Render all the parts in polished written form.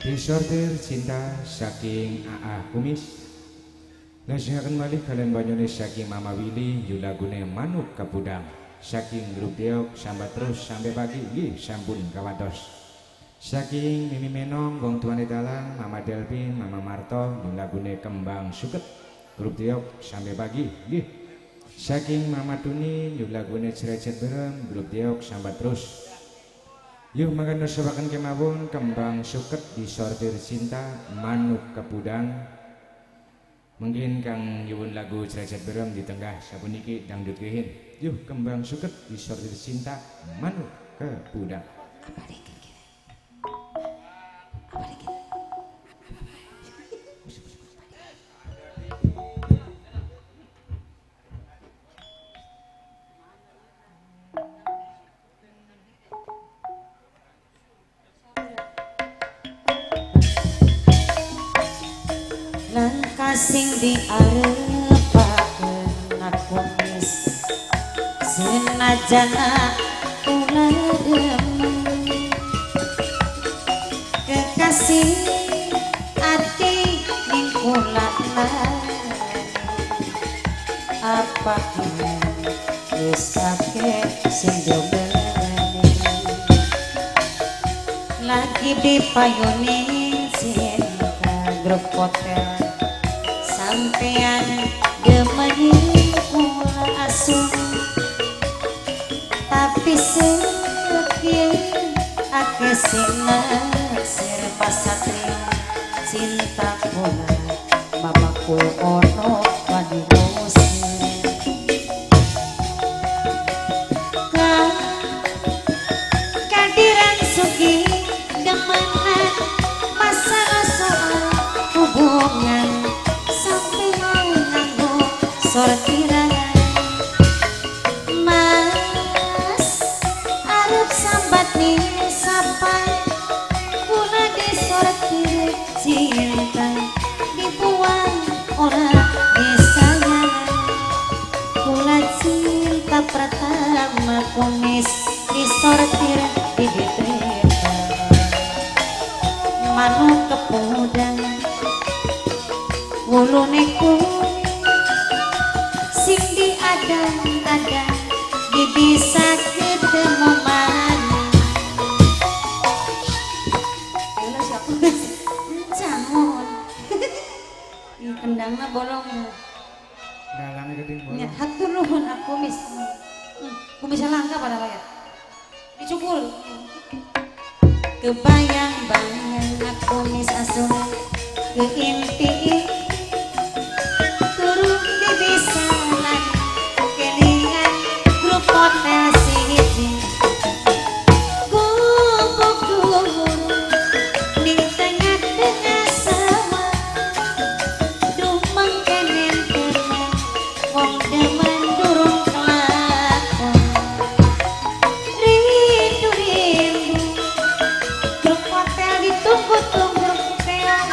Disorder cinta saking AA Kumis. Lajengaken malih kalian banyune saking Mama Willy yulagune manuk kapudang. Saking grup Deok sambat terus sampai pagi nggih sampun kawantos. Saking Mimi Menong wong tuane dalang Mama Delvin Mama Marto yulagune kembang suket. Grup Deok sampai pagi nggih. Saking Mama Tuni yulagune cerecet berem grup Deok sambat terus. Yuk makan nusawakan kemawon kembang suket disortir cinta manuk kapudang. Mungkin kang nyuwun lagu cerecet berem di tengah sapuniki dangdut kehin. Yuk kembang suket disortir cinta manuk kapudang. Apa dikit kira? Apa dikit? Sing diarepakeun aku wis senajan kula demen kekasih ati ning kula apa wis akeh sing diomongane lagi dipayuni cinta grup hotel sampean gemeni kula asuh tapi sekian akeh sing naksir pasatria cinta kula mamaku ono padi musik kadiran sugi demenan masalah soal hubungan sortiran mas arep sambat nih sampai kula disortir cinta dibuang ora disayang kula cinta pertama kumis disortir diterita manuk kepudang wulune sing diadang-adang di bisa ketemu mana kalau siapa jangan kendangnya bolong Dalangnya gede bolong hatur nuhun aku mis kumis langka pada bayar dicukul kebayang-bayang aku mis asuh ke inti turun di bisa kelingan grup hotel siji gubuk duhur ning tengah-tengah sawah dumeng kenen kenen wong demen durung kelakon rindu-rindu grup hotel ditunggu-tunggu keong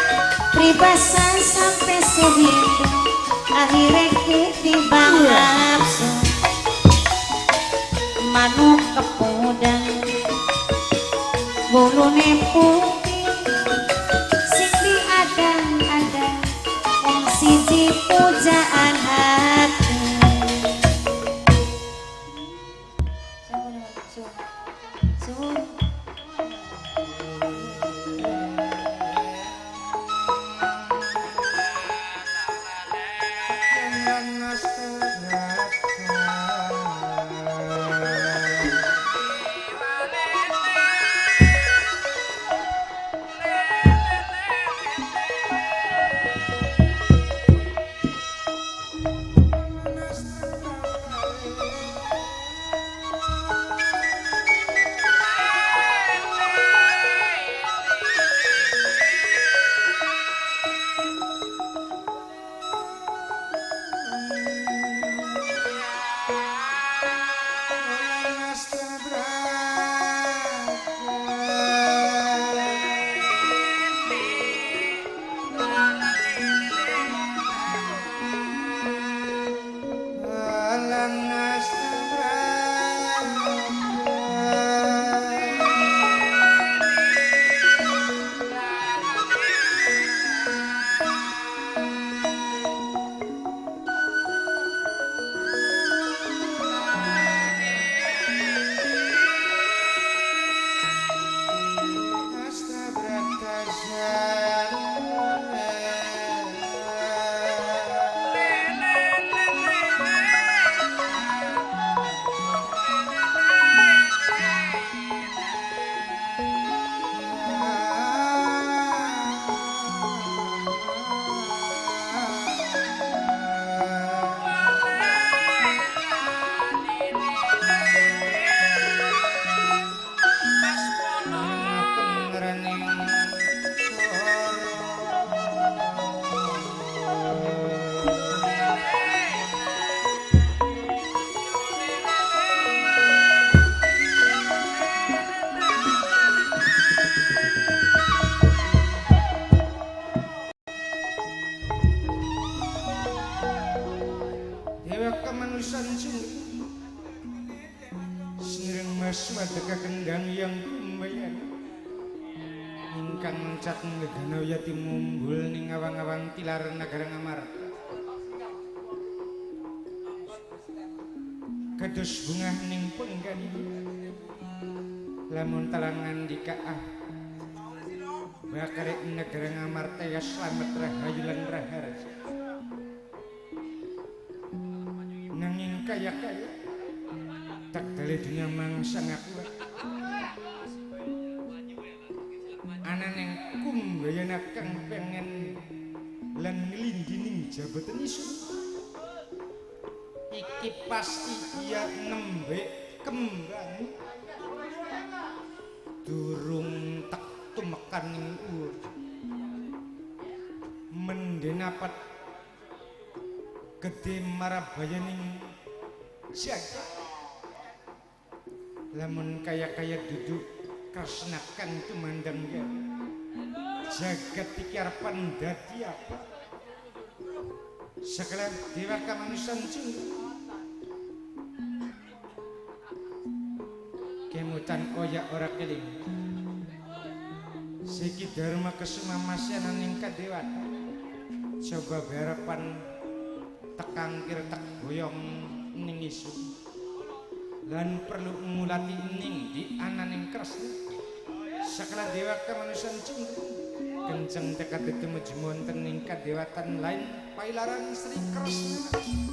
pribasan sampai sehindu akhirnya ketibang nafsu manuk kepudang bulune putih sing diadang-adang wong siji pujaan hati mbayan ingkang cat ngegana yati mumbul ning awang-awang tilar negara Ngamarta kados bungah ning penggani lamun talangan dikaah bakare negara Ngamarta ya slamet rahayu lan raharja nanging kaya-kaya tak dale dunia mangsa ngaku ana ning kumbayana kang pengen lan nglindhining jabatan isun iki pasti iya nembe kembang durung tak tumekan ning ur mendenapat gede marabayaning jagat lamun kaya-kaya duduk kasnakan tumandang ya jagat pikirapan dadi apa sekalian dewa kamanusan cunggu kemutan oyak ora keling siki dharma kesumamasanan ing kadewata coba berapan tekang kirtek boyong ning isu lan perlu ngulati ning di ananing kresna sakala dewa kamanusan cunggu kenceng tekad tumuju wonten ing kadewatan lain pailaran Sri Kresna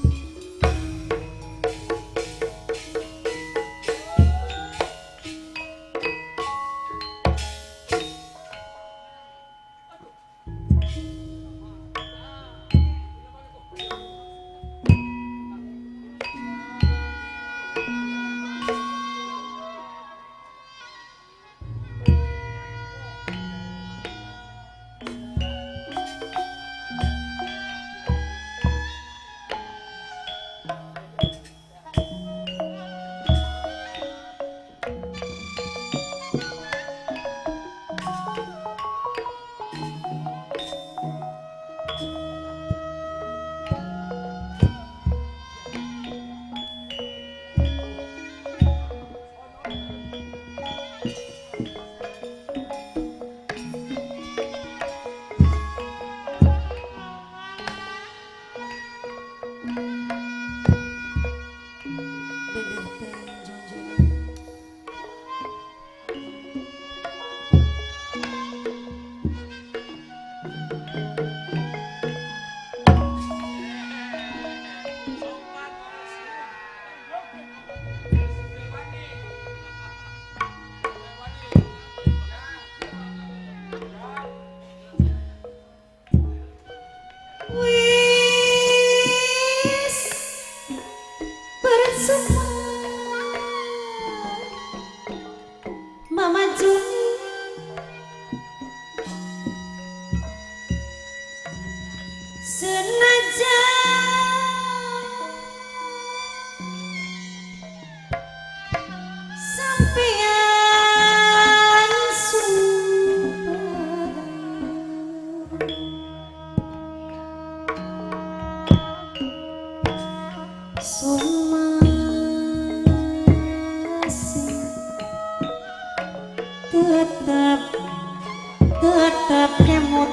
tetap kemot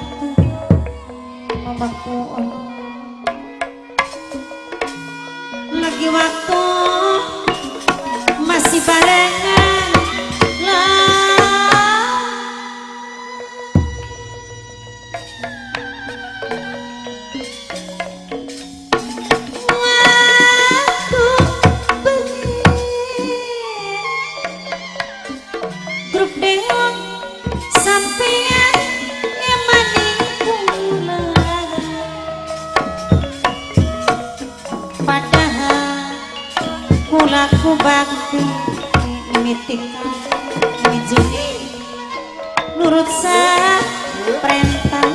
mamaku lagi waktu masih barengan laku bakti mitik wijini nurut sa perintah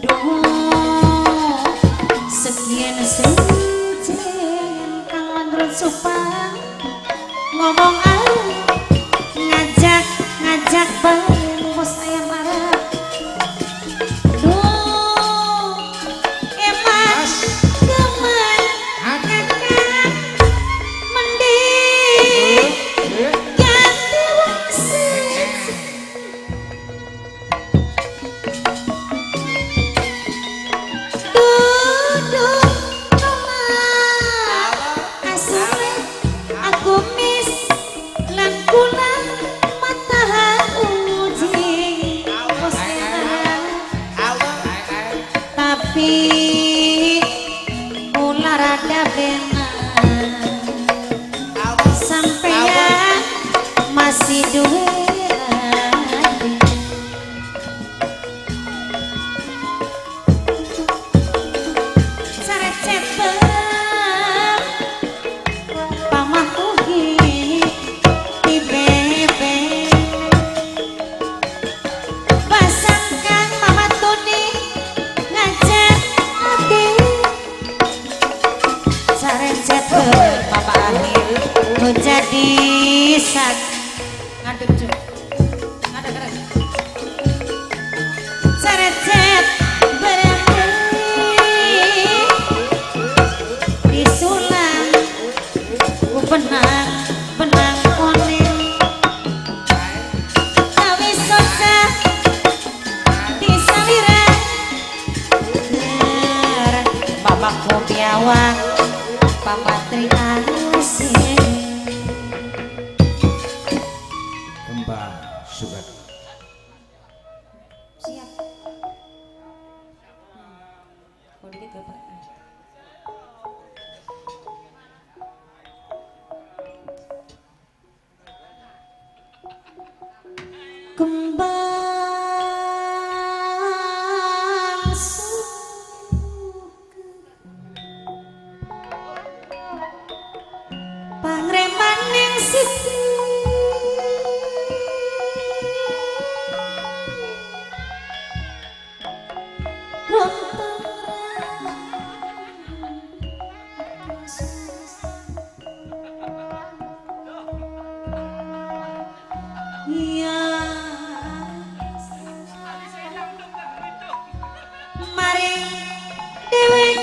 duh sekian sejen kang menurut supaya ngomong ngajak bareng bos ayam marah masih duwe hati sarecet pamakuhi di bebe pasangkan mama Tuni ngajak hati sarecet papa akhir menjadi sak ngadep cuy ngadep keren sarecet berhenti disulam ku benang koning tapi susah disaliran mamaku biawak papa triasih Kembang sugar. siap kalau dikit gak apa kembang pangreman ning siti iya maring dewek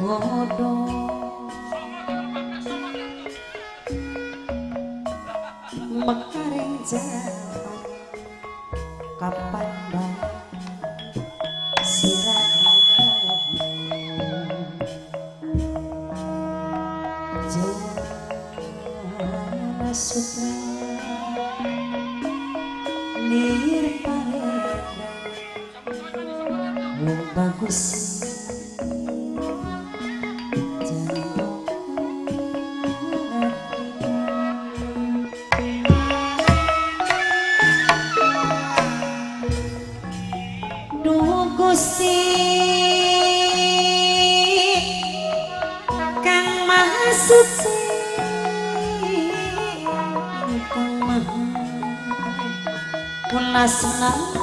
godong mekaring jalan kapan sirah jana sutra lir paredan bagus Gusti Kang Maha Suci Kang Maha Kulasna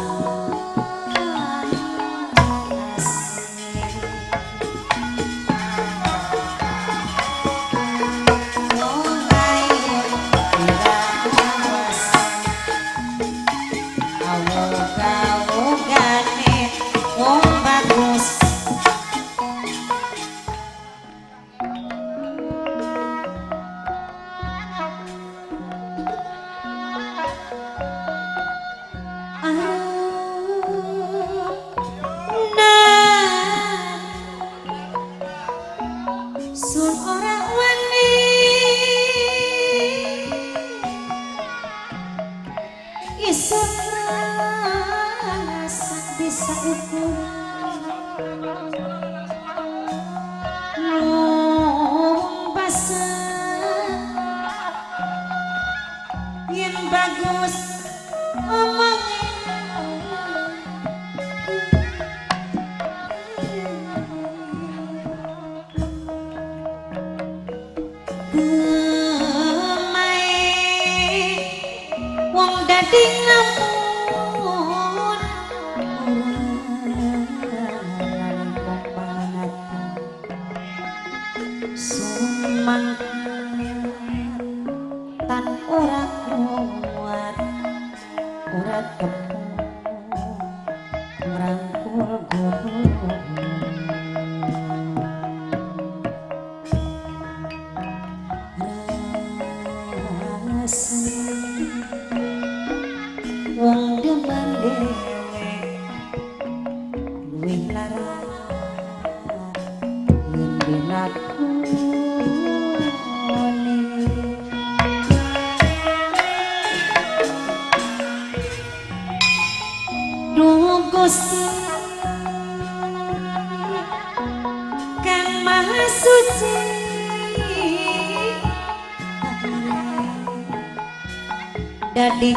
sun ora wani isun rasa bisa ukuran lumpasan yang bagus omongin wong dadi ngamun lan pangati sumangkat tan ora kuat ora kepung ngrangkul guru wong demen dewek luwih lara Duh Gusti Kang Maha Suci dadi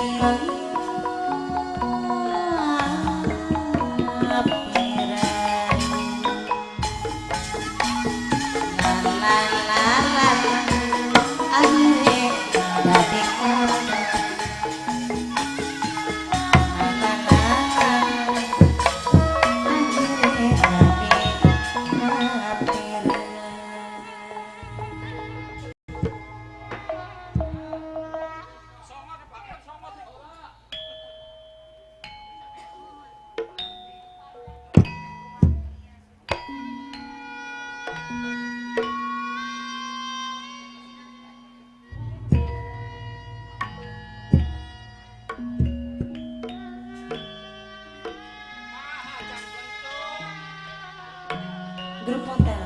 grup hotel.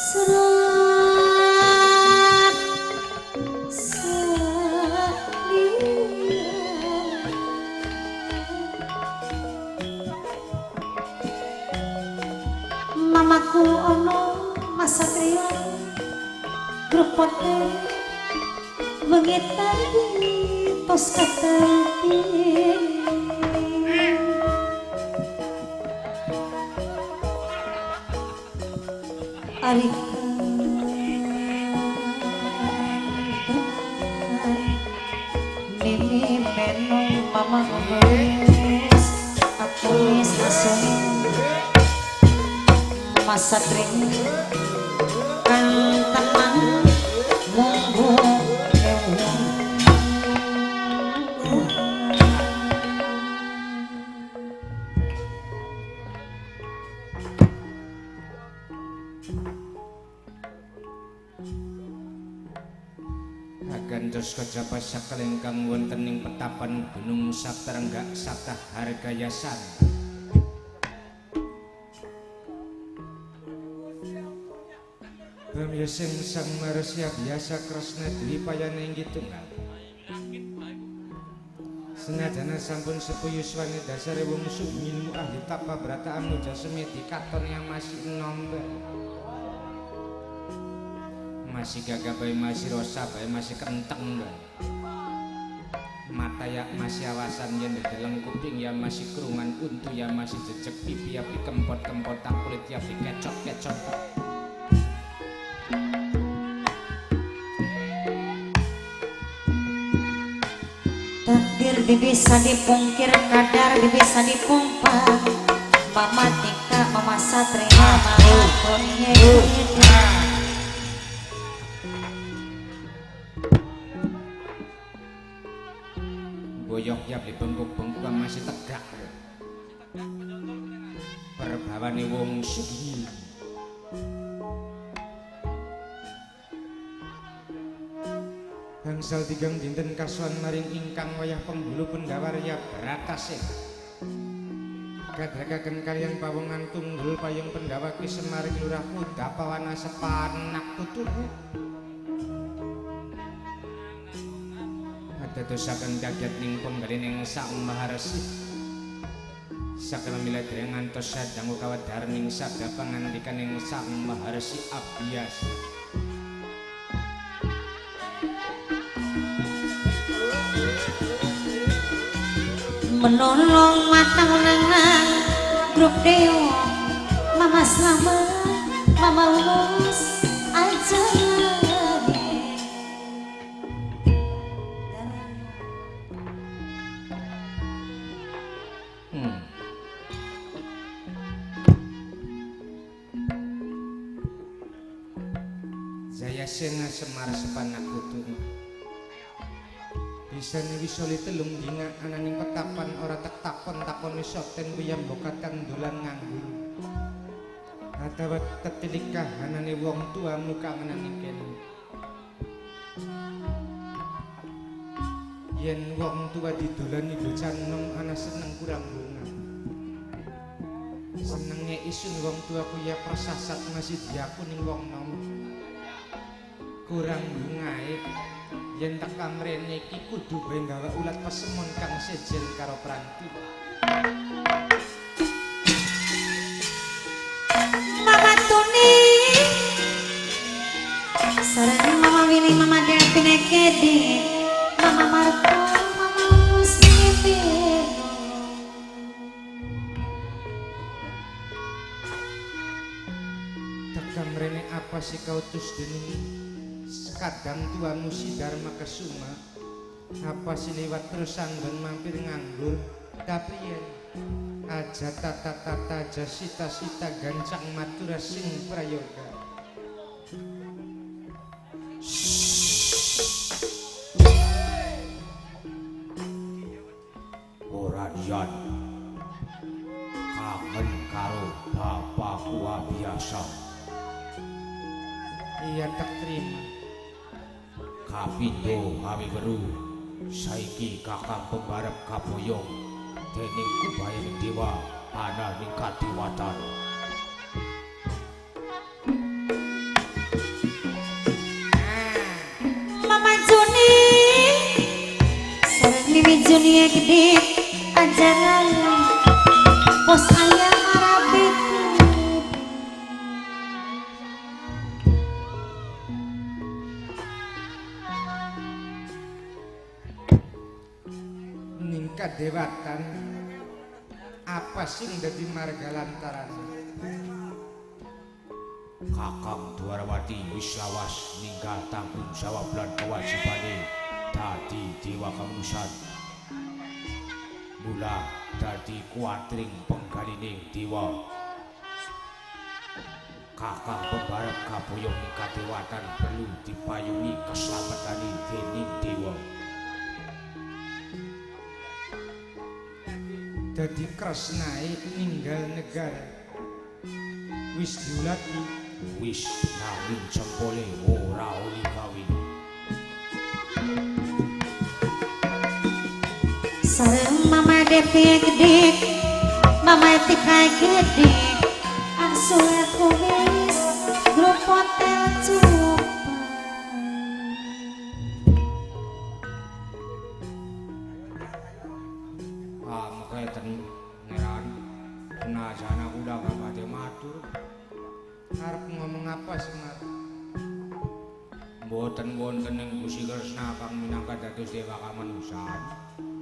Serat mamaku ono masa kriya grup hotel mengitari tos katati Ari Mimi menong mama ngomong aku langsung masa tring kan teman munggu Gantos kejaba sakelengkang wonten ing petapan Gunung Satrengga Sakah Hargayasan. Bamyaseng sang maresya biasa kresna dewi payane inggih tunggal. Senadana sampun sepuh yuswane dasare wong sugminmu ahli tapa brata amuja semedi katon yang masih enom. Masih gagah bae masih rosa bae masih kenteng bae. Mata ya masih awasan yen deleng kuping ya masih kerungan untu ya masih jejeg pipi ya kempot-kempot tak kulit ya kecot-kecot. takdir bisa dipungkir kadar bisa dipompa mama tika mama satria mama konye boyok ya beli bengkuk-bengkuk masih tegak perbawane wong sugih bangsal tigang dinten kasuan maring ingkang wayah penghulu pendawar ya beratase kadrakaken kalian pawongan tunggul payung pendawa ki Semaring Lurah Muda pawana sepanak tutuku dadosaken kaget ning penggalin ing sak maharesi sakala miladri ngantos sadang kawadhar ning sabda pangandikan ing sak maharesi abiyas menolong matang nang grup dewa mama selamat mama lulus aja Jaya Sena Semar Sepanak Kutu bisa niwisoli telung dina ananing petapan ora tek takon isoten buyam bokatan dolan nganggur atawat tetilikah anane wong tua muka ananing kene yen wong tua didolani bocah nom ana seneng kurang bunga senenge isun wong tua kuya persasat masih diaku ning wong nom kurang bungae yen tak kamrene iki kudu bae gawe ulat pesemon kang sejen karo pranti. Mama Tuni sareng Mama Willy, Mama Devi Nekedi, Mama Marco, Mama Muslimin. Tak kamrene apa sih kau tus dening kadang tua musi Dharma Kesuma apa sih lewat terus anggon mampir nganggur tapi yen aja tata jasita gancang matura sing prayoga ora dian kangen karo bapakku biasa iya tak terima kapindo kami beru saiki kakang pembarep kaboyong dening kubayaning dewa ana ning kadiwatan Mama Juni sareng Mimi Juni ya gede ajaran bos ayam Arabik kadewatan apa sing dadi marga lantaran Kakang Dwarawati wis lawas ninggal tanggung jawab lan kewajibane dadi dewa kamanusan mula dadi kuatring penggalining dewa Kakang pembarep kaboyong ing kadewatan perlu dipayungi keslametane dening dewa dadi kresnae ninggal negara wis diulati wis nanging jempole ora oli kawin sareng Mama Devi gede Mama Etika gede angsul kumis grup hotel Cupa maketen ngeran penajana udah gak matur arep ngomong apa Semar mboten wonten ing Gusti Kresna kang minangka dados dewa kamanusan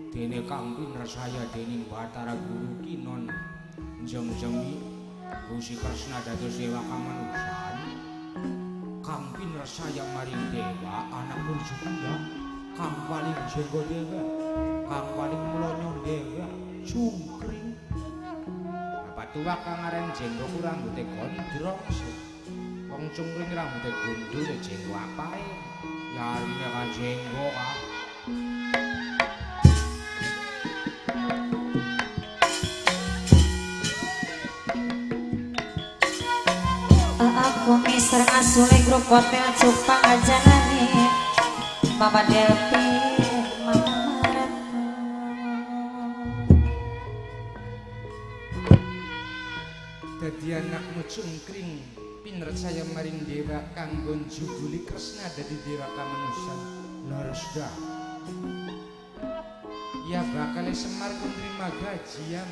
dene kang pinersaya dening Batara Guru Kinon jeng-jengi Gusti Kresna dados dewa kamanusan kang pinersaya maring dewa anak Murjukula kang paling jenggo dewa kang paling mlonyo dewa cungkring apa tua kang aran jenggo kurang rambute gondrong wong cungkring rambute gundul jenggo apae yarine kan jenggo kah aku mister ngasule grup hotel Cupa ngajalani Mama Devi Mama Retno dadi anakmu cungkring pinersaya maring dewa kanggo njuguli Kresna dadi dewa kamanusan Laresda ya bakal Semar nerima gajian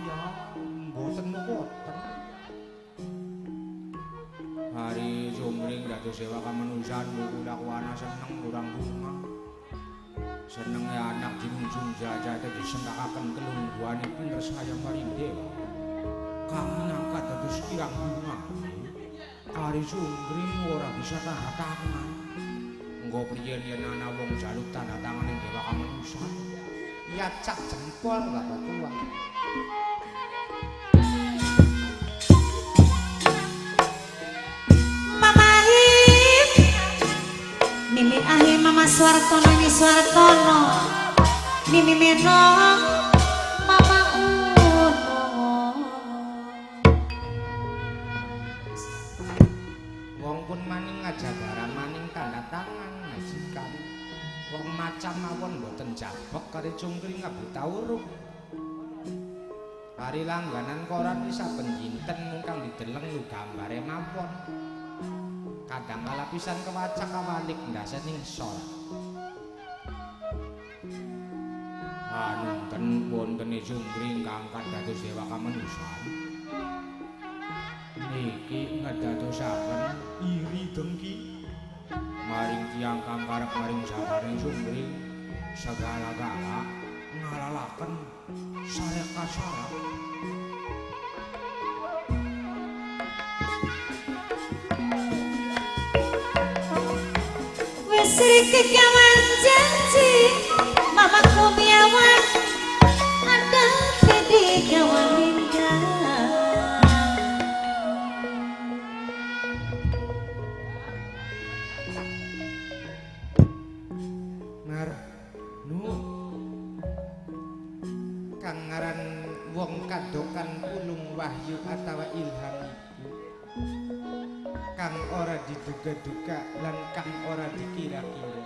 ya mboten mboten hari jumring dados dewa kamanusan kula kuwana seneng kurang bunga senenge anak jinunjung jajah dadi sendakaken kelungguhane pinersaya maring dewa kang minangka dados kirang bunga hari jumring ora bisa tanda tangan engko priyen yen ana wong jaluk tanda tangan ing dewa kamanusan ya cak jempol bapak tua Mama Hip Swartono ini Swartono Mimi Meno Mama Uno wong pun maning ngajabara maning tanda tangan majikan wong macam mawon mboten jabek kari cungkring ngabutawuruk kari langganan koran iki saben dinten mung dideleng lu gambare mawon kadang kala pisan kewacak kawalik ndasening sor anunten wontene cungkring kangkat dados dewa kamanusan niki ngedadosaken iri dengki maring tiyang kang karep maring jabaning cungkring segala-gala ngalalaken sarek-sarek Sri kegawan janji Mama kumiawan Ada pedi kawan indah Mar nu kang ngaran wong kadokan pulung wahyu atawa ilham iku kang ora diduga-duga lan kang ora dikira-kira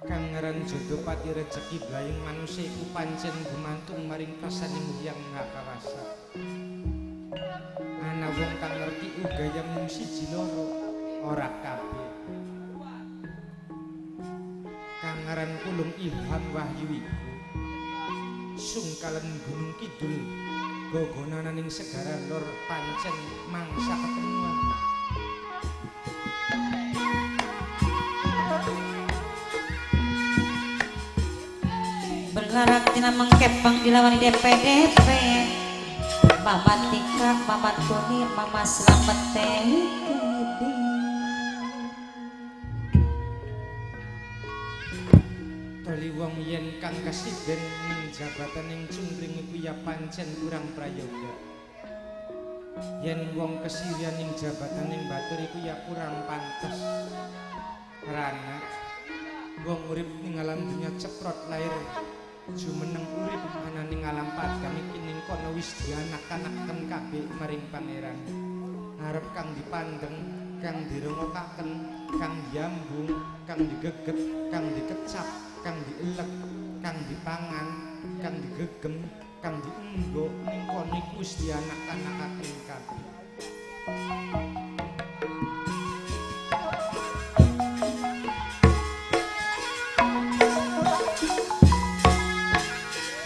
kang ngaran Jodopati rejeki blaying manungsa iku pancen gumantung maring pasaning Hyang Ngakawasa ana wong kang ngerti ugayam mung siji loro ora kabeh kang ngaran pulung ilham wahyu iku sungkalen gunung kidul gogonananing segara lor pancen mangsa ketemuan berlarak tina mengkepang dilawani DP-DP Mama Tika, Mama Tunir, Mama Slamet Teli toli wong yen kang kasiden ning jabataning cungkring iku ya pancen kurang prayoga yen wong kesirian ning jabataning batur iku ya kurang pantes karena wong urip ning alam dunya ceprot lair jumeneng urip ana ning alam padang iki ning kono wis dianak-anaken kabeh maring pangeran arep kang dipandeng kang direngokaken kang diambung kang digeget kang dikecap kang dielek kang dipangan kang digegem kang dienggo ning kono iku wis dianak-anakaken kabeh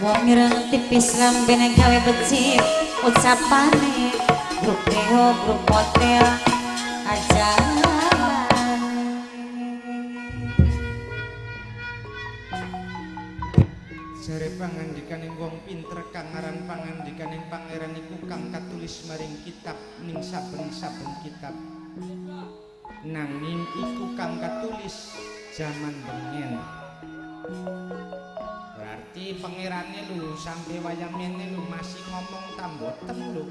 Wong mireng tipis lambene gawe becik ucapane grup deho grup hotel ajaran jare pangandikaning wong pinter kang aran pangandikaning pangeran iku kang katulis maring kitab ning saben-saben kitab nanging iku kang katulis jaman bengen berarti pangerane lu sampai wayang mene lu masih ngomong tamboten lu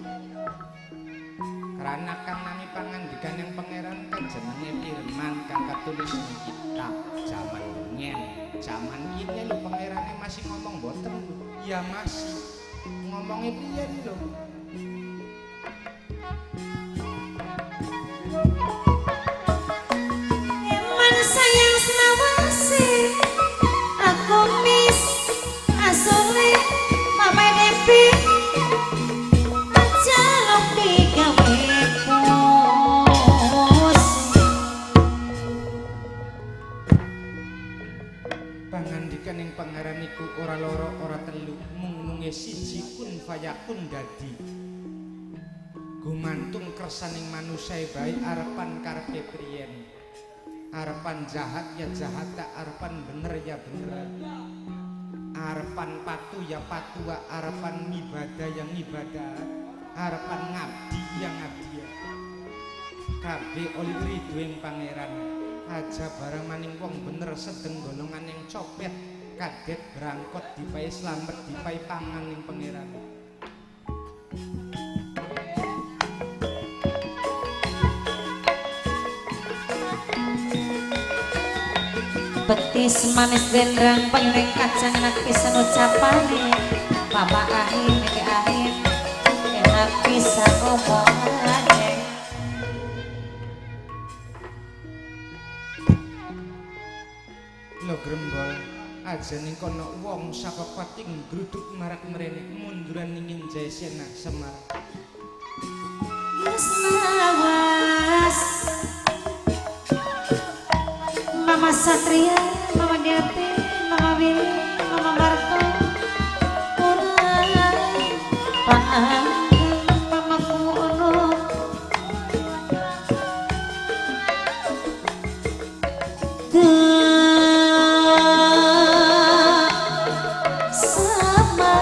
karena kang nami pangandikan yang pangeran kan jenenge firman kang katulis ning kitab jaman bengen jaman kini lu pangerane masih ngomong boten lu ya masih ngomongnya piye lu Eman sayang selawase aku miss asore mama Devi ajalok digawe pos pangandikan yang pangeran iku ora loro ora telu mung siji kun fayakun dadi gumantung kersaning manusia bae arepan karepe priyen arepan jahat ya jahat arepan bener ya bener arepan patu ya patu arepan ibadah yang ibadah arepan ngabdi yang ngabdi kabeh oleh ridhoing pangeran aja barang maning wong bener sedeng golongan yang copet kaget berangkot dipae slamet dipae pangan ning pangeran betis manis dendrang panyuring kacang enak pisan ucapane Bapak Ahim Mege Ahim enak pisan omongane lo grembol aja ning kono wong saka pating gruduk marak mrene munduran ningin Jaisena Semar Wis lawas Mama Satria, Mama Devi, Mama Willy, Mama Marto, Kurang, Pak Anggang, Mama Kuno, sama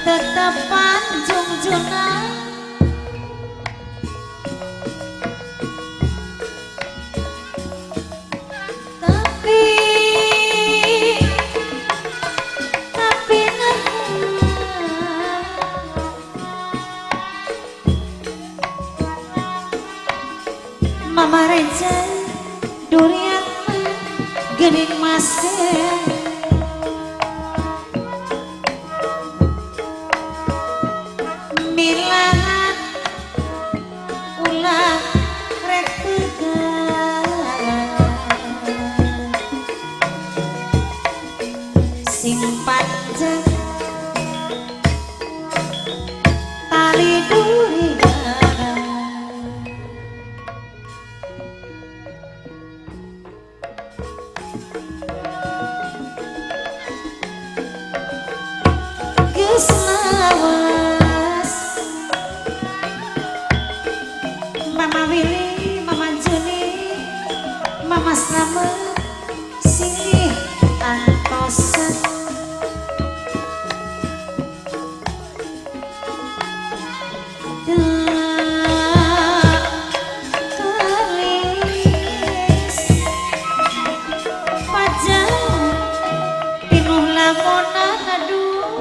tetepan jungjungan tapi Mama Reja durian gening masih milahan ulah rek sing panjang tali durian geus lawas Mama Willy, Mama Juni, Mama Slamet, Silih Antosan Kelis Pajar Pinuh lamonan aduh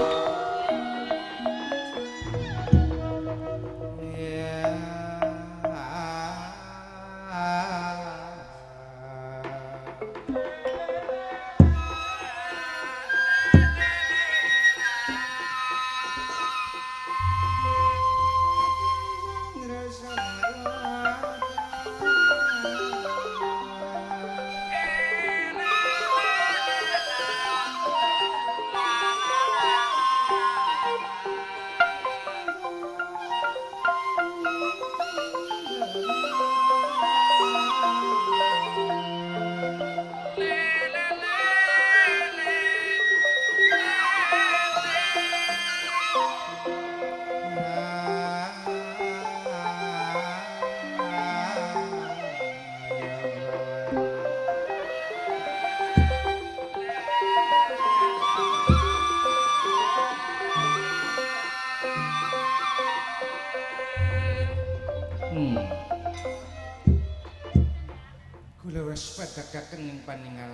kula waspadakaken ing paningal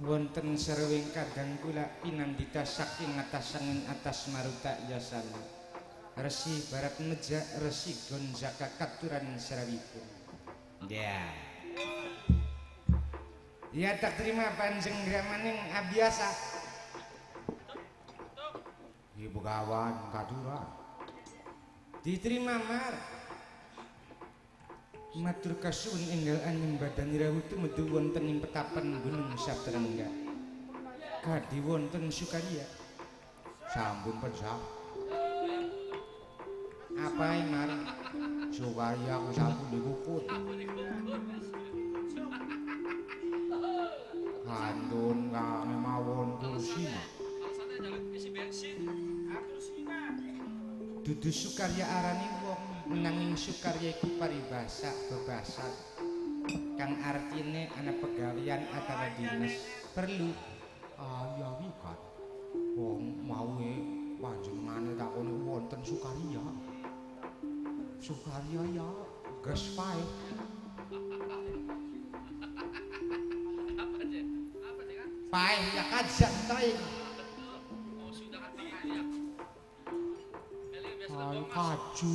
wonten sarewing kadang kula pinandita saking atas angin atas maruta yasana Resi Barat Meja Resi Gonjaka katuran sarawipun ya tak terima panjeng gramaning abiasa Ibu kawan kaduran diterima mar matur kasuwun enggal angin badan rawuh metu wonten ing petapan Gunung Satrengga kadi wonten Sukaria sampun pecah apa mar Sukaria ku sampun dikukut kandun kami mawon kursi dudu Sukarya arani wong nanging Sukarya iku paribasa bebasan kang artine ana pegawaian atau dinas perlu ayawi kan wong mawe panjenengane takone wonten Sukarya ya gas pae pae ya kajak tae ayo kaju.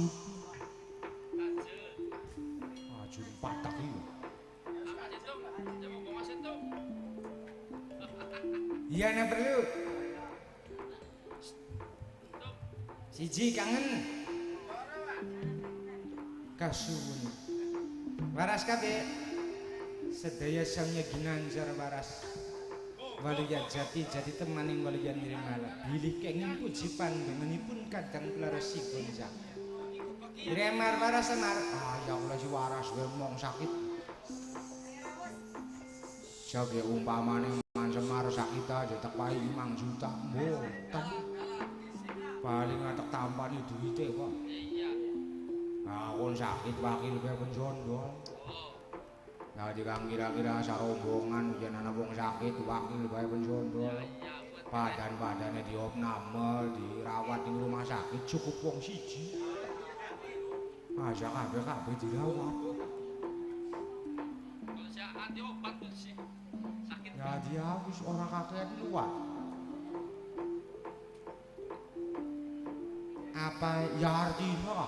Kaju patak iki. Iya na perlu. Siji kangen. Kasuwun. Waras kabeh. Sedaya sangnya ginanjar waras. Waluya jati temaning waluya nirmala. Bilih kenging puji panjenenganipun kadang kula resi gonjang. Remar waras semar. Ah ya Allah si waras wemong sakit. Jage umpamane man semar sakit aja tak payu 5 juta. Mboten. Paling atek tampani duwite kok. Nah, kon sakit wakil kaya penjondol. Nah, jika kira-kira sarombongan yen ana wong sakit wakil kaya penjondol. Badan-badane diopname, dirawat di rumah sakit cukup wong siji. Aja kabeh dirawat. Ya dia wis ora kakean luar. Apa ya artinya?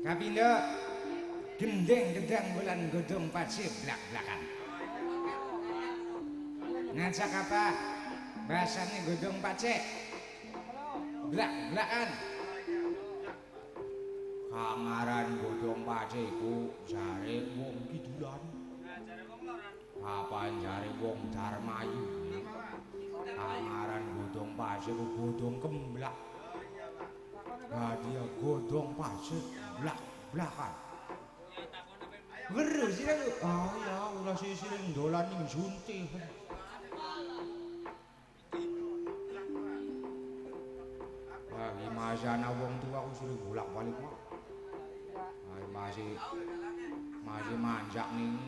Kapindo gendeng gedang bulan godong pasir blak-blakan. Ngajak apa? Bahasane godong pacek. Blak-blakan. Kangaran godong paceku jare wong kidulan. Apaan jare wong Darmayu. Kangaran godong pacek godong kemblak. Nah dia godong pasir blak-blakan. Weruh sih lu. Ah ya ulah sisiring dolan ning sunti. Lagi masana wong tua aku suruh bolak-balik mah. Masih manjak ning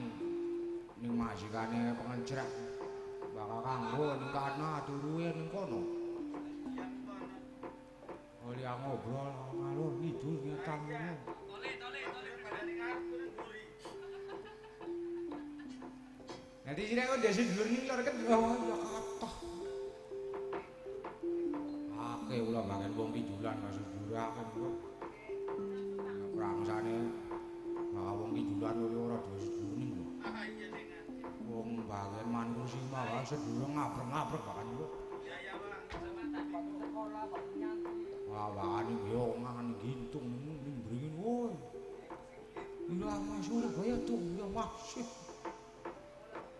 majikane pengencrek. Bakal kanggo ning kana turuwe ning kono. Oli ngobrol ngalor ngidul ngetan ngono. Nanti sini aku desa dulur ning lor ket oh ya kathah. Akeh ulah bangen wong kidulan masuk jurakan kok. Prangsane wong kidulan ora desa dulur ning lho. Wong bangen manusi mah sedulur ngabrek-ngabrek kan kok. Awakane yo mangan gintung ning mrene woi. Ila masuk Surabaya tuh ya masih.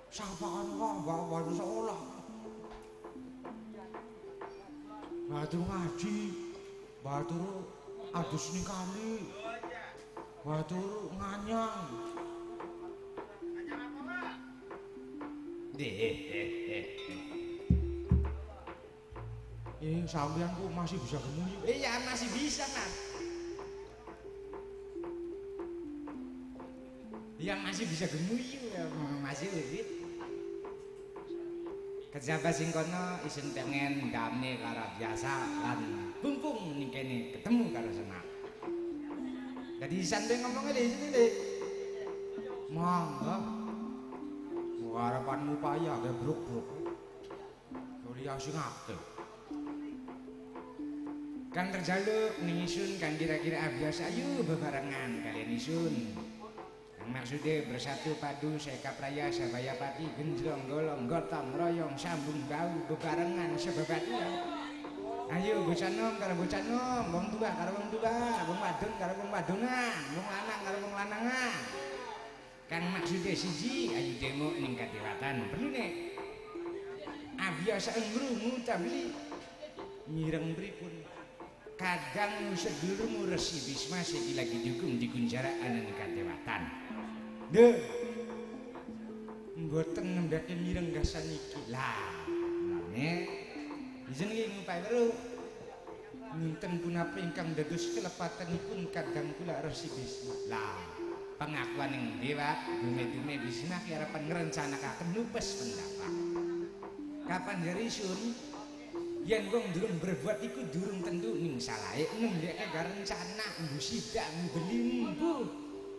Sapaan bawa sekolah. Batur ngaji, batur adus ning kali. Batur nganyang. Nganyang apa, Pak? Sampean ku masih bisa gemuyu. Iya, masih bisa, Mas. Yang masih bisa gemuyu ya, masih urip. Kejaba sing kono isin pengen damne karo biasa lan kumpung ning kene ketemu karo Semak. Jadi isan pe ngomongnya di sini, Dik. Mangga. Harapanmu payah gebruk-bruk. Kuliah sing akeh. Kang terjaluk ning isun kan kira-kira biasa ayo bebarengan kalian isun. Yang maksudnya bersatu padu sekap raya sabaya pati genjlong golong gotong royong sambung bau bebarengan sebabatian. Ayo bocah nom karo bocah nom, wong tua karo wong tua, wong wadon karo wong wadongan, wong lanang karo wong lanangan. Kang maksudnya siji ayo demo ning Kadewatan perlu nek. Biasa ngrungu tabli mireng pripun. Kadang sedulurmu Resi Bisma sing lagi dukung di kunjaraan ning Kadewatan. Deh. Mboten nembake mireng gasan iki. Lah, nek izin iki ngupai weruh. Ninten punapa ingkang dados kelepatanipun kadang kula Resi Bisma. Lah, pengakuan ing dewa dume-dume Bisma ki arepan ngrencanakaken nupes pendapat. Kapan dari sun yen wong durung berbuat iku durung tentu ning salahe ngendheke rencana mbusida mbeli mbu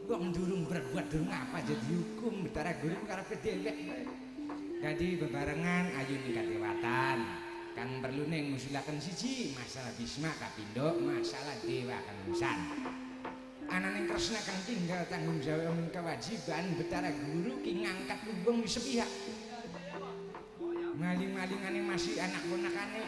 wong durung berbuat durung apa jadi hukum betara guru karepe dhewek Dadi bebarengan ayu ningkat dewatan kang perlu neng ngusulaken siji masalah Bisma kapindo masalah dewa kemusan. Ananing Kresna kang tinggal tanggung jawab kewajiban Betara Guru ki ngangkat lubung di sepihak. Maling-malingane masih anak ponakane.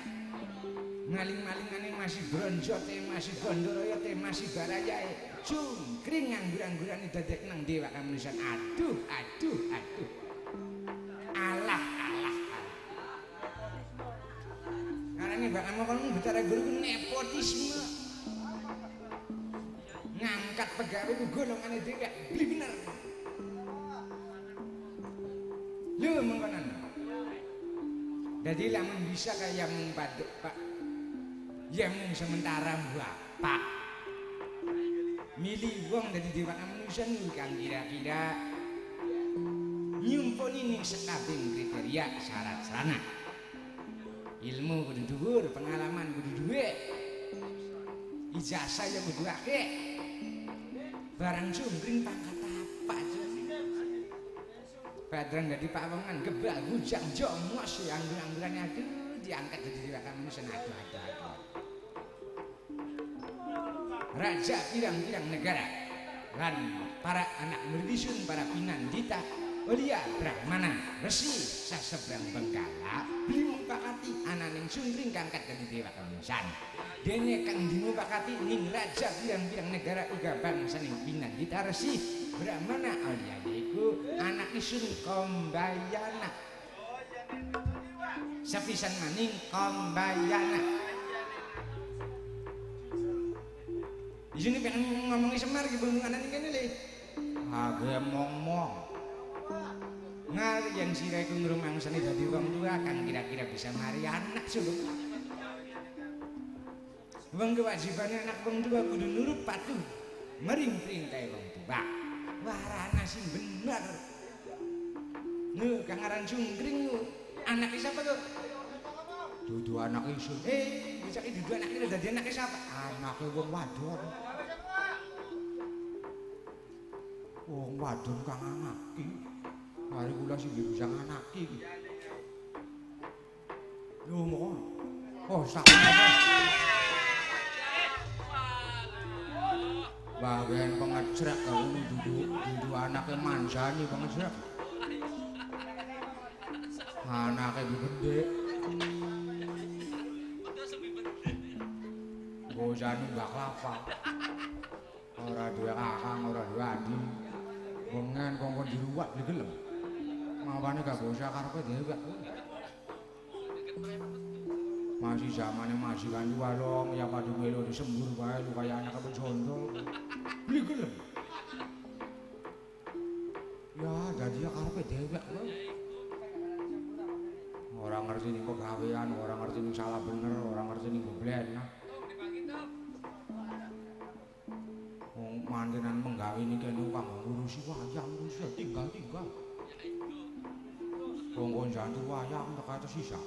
Maling-malingane masih bronjote, masih gondoroyote, masih barayae. Cungkring nganggur-anggurane dadek nang dewa kemusan. Aduh, aduh, aduh. Alah, alah, alah. Karena bakal mau Betara Guru nepotisme. Ngangkat pegawai ku golongane dhewe beli bener. Lho mengkonan. Dadi lamun bisa kaya mung paduk Pak. Ya mung sementara Bapak. Milih wong dadi dewa manusia kang kira-kira nyumpuni ning sekabeh kriteria syarat sarana. Ilmu kudu dhuwur, pengalaman kudu duwe. Ijazah ya kudu akeh. Barang cungkring pangkat apa Badrang dadi pawongan gebal bujang jongos anggur-anggurannya aduh diangkat jadi dewa manusia aduh. Raja pirang-pirang negara lan para anak merdisun para pinandita Walia Brahmana Resi sasebrang Bengkala beli mupakati ananing cungkring kangkat dadi dewa kemusan. Dene kang dimupakati ning raja pirang-pirang negara uga bangsa ning pinandita Resi Brahmana Walia iku anak isun Kombayana. Sepisan maning Kombayana. Di sini pengen ngomongi Semar iki bendunganan iki kene le. Agak ngomong. Ngar yang sira iku ngrumangsani dadi wong tua kang kira-kira bisa mari anak sulung. Wong kewajibane anak wong tua kudu nurut patuh. Mering-pring kae wong tua. Warana sing bener. Nu kang aran cungkring anak sapa tuh? Dudu anak isun. Bisa iki dudu anak iki dadi anak sapa? Anake wong wadon. Wong wadon kang anaki. Mari kula sing bisa nganaki iki. Lho mon. Oh, sakjane. Bagian pengecrek kalau dudu anake manjani pengecrek. Anake gede. Bojane mbak kelapa. Ora duwe kakang, ora duwe adik. Bengen kongkon diruwak digelem. Mawane gak bosah karepe dhewe. Masih zamane masih kan walong ya padu melo disembur bae lu kaya anak bejondo. Beli gelem. Ya dadi karepe dhewe. Ora ngerti ning pegawean, ora ngerti ning salah bener, ora ngerti ning goblenah. Wong mantenan menggawe niki kang ngurusi wayang wis tinggal-tinggal. Wong jantu wayang tekan sisa.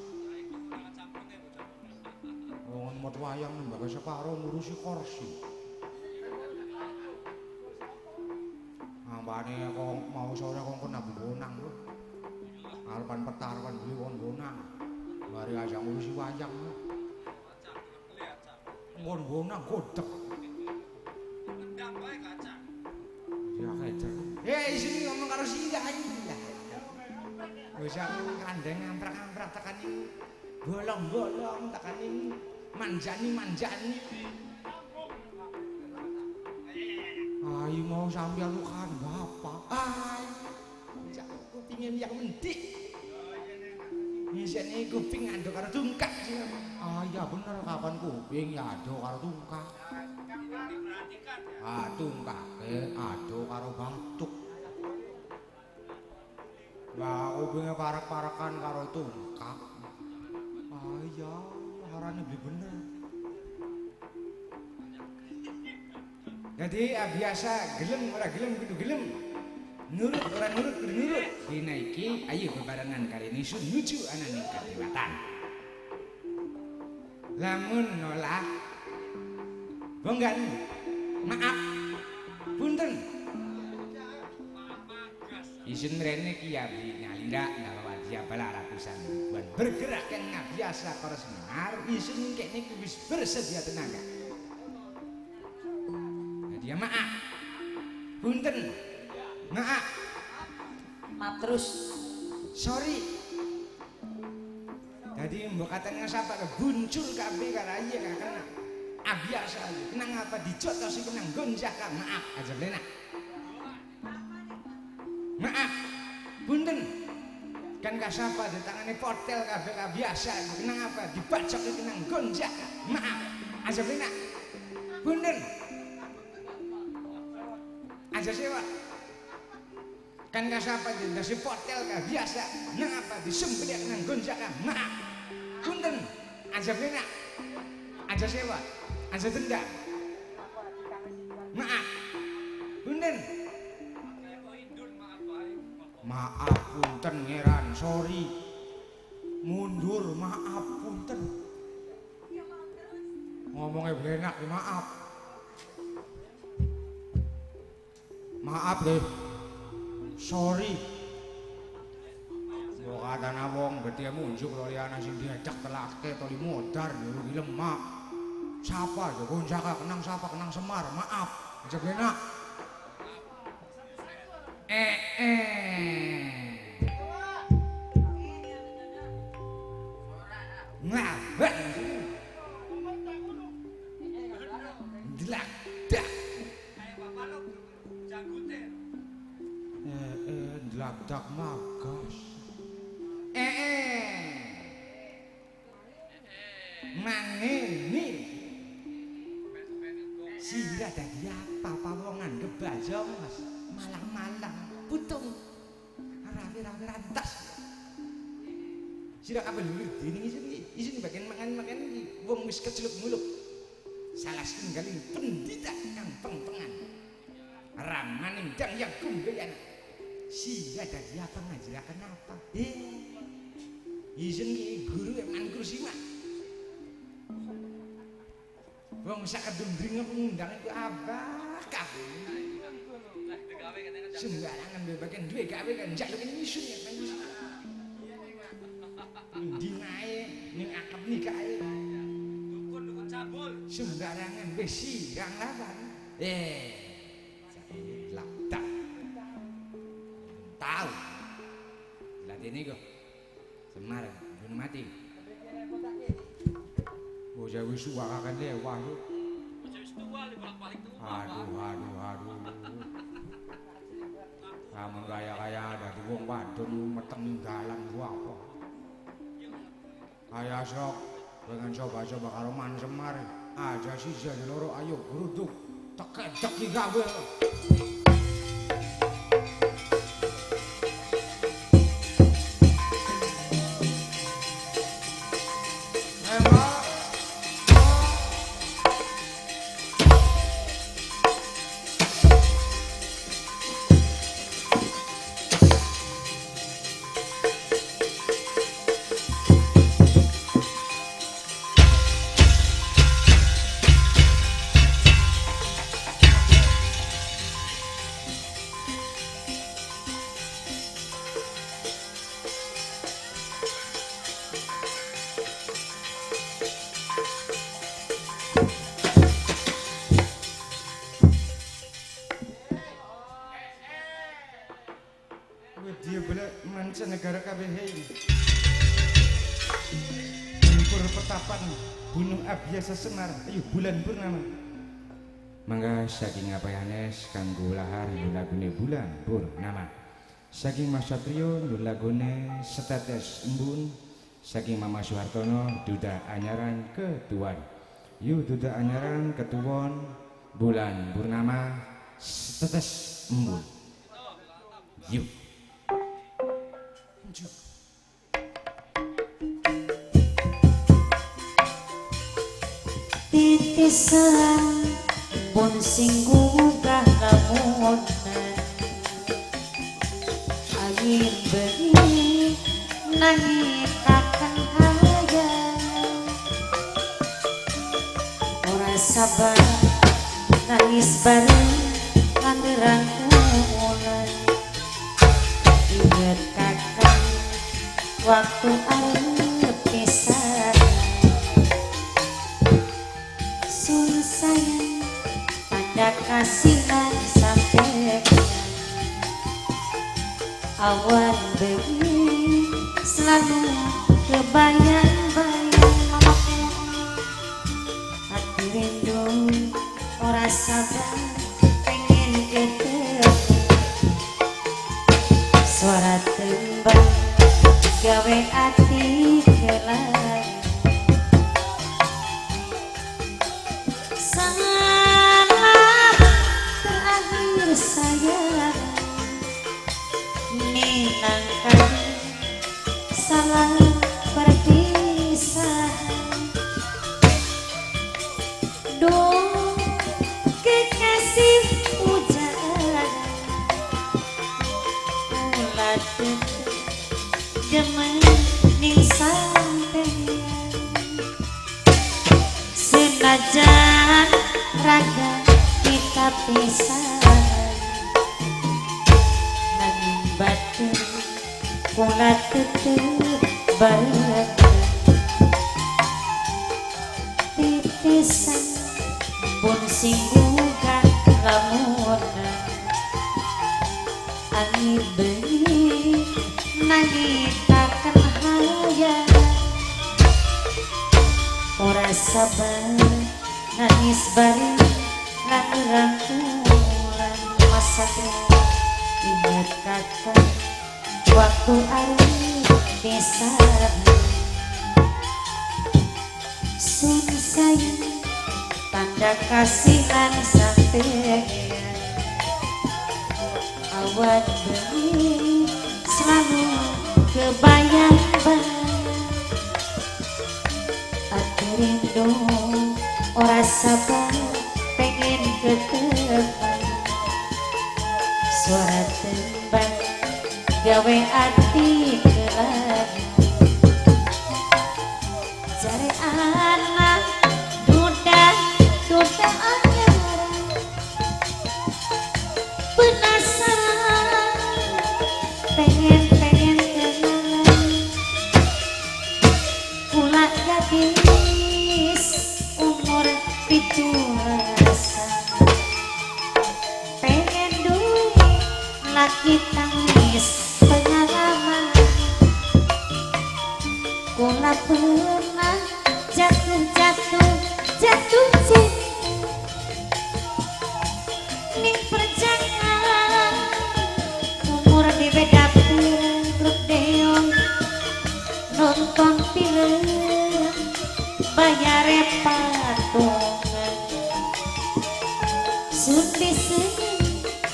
Wong mot wayang nembake separo ngurusi kursi. Ambane kok mau sore kok nabu bonang lho. Arepan petar kan beli wong bonang. Mari aja ngurusi wayang. Wong bonang godhek. Ndang wae kaca. Ya kecer. Sini ngomong karo sira ae. Wis aku kandeng amprak-amprak tekaning bolong-bolong tekaning manjani. Ayo mau sampeyan lu kan bapak. Jak kupingin yang mendik. Isine kuping ado karo tungkak. Ya bener kapan kuping ya ado karo tungkak. Tungkake ado karo batuk. Lah kupinge parak-parakan karo tungkak. Ya arane beli bener. Jadi biasa gelem ora gelem kudu gelem. Nurut ora nurut kudu nurut. Dina iki ayo bebarengan kali ini nuju ananing kadewatan. Lamun nolak bonggan maaf punten izin rene ki ya nyalira ngawa dia bala ratusan ribuan bergerak yang biasa para Semar isun kene wis bersedia tenaga. Dia maaf. Punten. Maaf. Maaf terus. Sorry. Jadi mbok katanya sapa guncul kabeh karo aye gak kena. Biasa aja. Kenang apa dijotosi kenang gonjak maaf aja lena. Maaf. Punten. Kan gak sapa di tangane portel kabeh biasa aja. Kenang apa dibacok kenang gonjak. Maaf aja lena. Punten. Aja sewa kan gak sapa di nasi portel kah biasa nang apa disembelih nang gonjakan maaf punten aja benak aja sewa aja denda maaf punten maaf punten ngeran sorry mundur maaf punten ngomongnya benak maaf maaf deh, sorry. Lo kata nawong berarti munjuk lo liana sing diajak telake toli modar di lemak. Siapa aja gonjaka kenang siapa kenang Semar maaf aja benak. Ngaban. Dilak dah. Delak magas. Mangene. Sira dadi apa pawongan kebajong Mas. Malang-malang putung. Rawi-rawi rantas. Sira kabeh lho dening isin bagian mangan-mangan iki wong wis keceluk muluk. Salah setunggaling pendita kang peng-pengan. Raman indang yang kumbayan. Sira dadi apa ngajaraken apa? Izin ki guru eman kursi mah. Wong sak kedundring ngundang iku abah kabeh. Sembarangan bagian duwe gawe kan njaluk isun ya kan. Ndi nae ning akep nikahe. Dukun-dukun cabul. Sembarangan wis sirang lawan. Laptak tahu latih ini kok Semar belum mati bocah wis tua akan lewah yuk aduh kamu kaya ada di wong wadon meteng dalan gua apa kaya sok dengan coba-coba karo Man Semar aja sih jadi loro ayo geruduk tek-tek iki gawe negara KBH Pur Petapan Gunung Abiasa Semar ayo bulan purnama mangga saking apayanes kanggo lahar lagune bulan purnama saking Mas Satrio lagune setetes embun saking Mama Soehartono duda anyaran ketuan yu duda anyaran ketuan bulan purnama setetes embun yuk titisan pun singgugah lamunan angin beri nangitakan hayang ora sabar nangis bareng kanderang mulan inget kakang waktu arep pisah sun sayang tanda kasihan sampai awan begini selalu kebayang-bayang hati rindu ora sabar pengen ketemu suara tembang gawe ati gelap salam terakhir sayang minangkan salah perpisahan dong kekasih hujan ulat demen ning sampeyan senajan raga kita pisah nanging batin kula tetep bareng titisan pun singgungan lamun angin bengi nangitaken hayang ora sabar nangis bareng lan rangkulan masa ingat kata waktu arep pisah sun sayang tanda kasihan sampai awan bengi selalu kebayang-bayang hati rindu ora sabar pengen ketemu suara tembang gawe ati gelap jare anak duda anyar penasaran pengen kenalan kula gadis umur 17 pengen duit laki tangis pengalaman kula pernah jatuh cinta ning perjalanan umur dibeda pirang grup deong nonton film bayar patungan sudah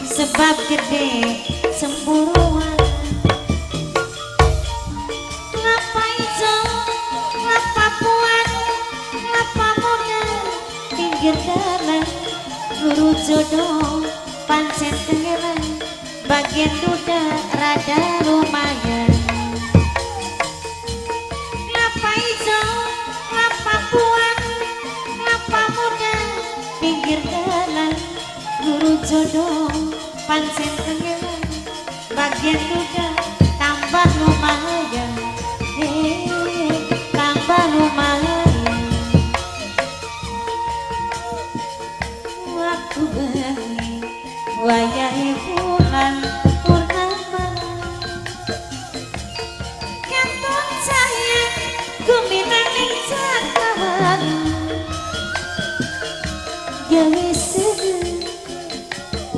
sebab gede cemburuan ngapa ijo ngapa puan ngapa muda pinggir dalan guru jodoh pancen tengelan bagian duda rada lumayan ngapa ijo ngapa puan ngapa muda pinggir dalan guru jodoh pancen tengelan bagian duda tambah lumayan tambah lumayan waktu bengi wayahe bulan purnama kantong cahya guminan ning cakahan gawe seru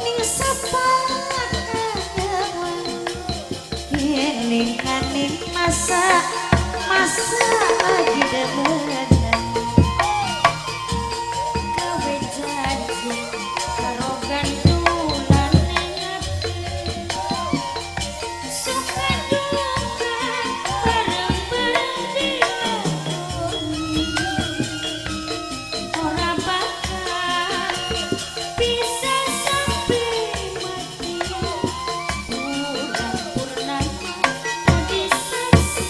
ning sapakawan keling-keling masa lagi demenan gawe janji karo gantulan ning ati suka duka bareng bendina ora bakal bisa sampai mati bulan purnama di saksi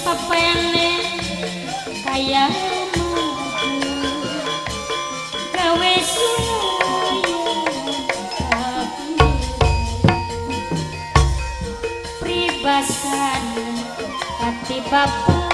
papene kaya gawe suraya pribasan hati bapak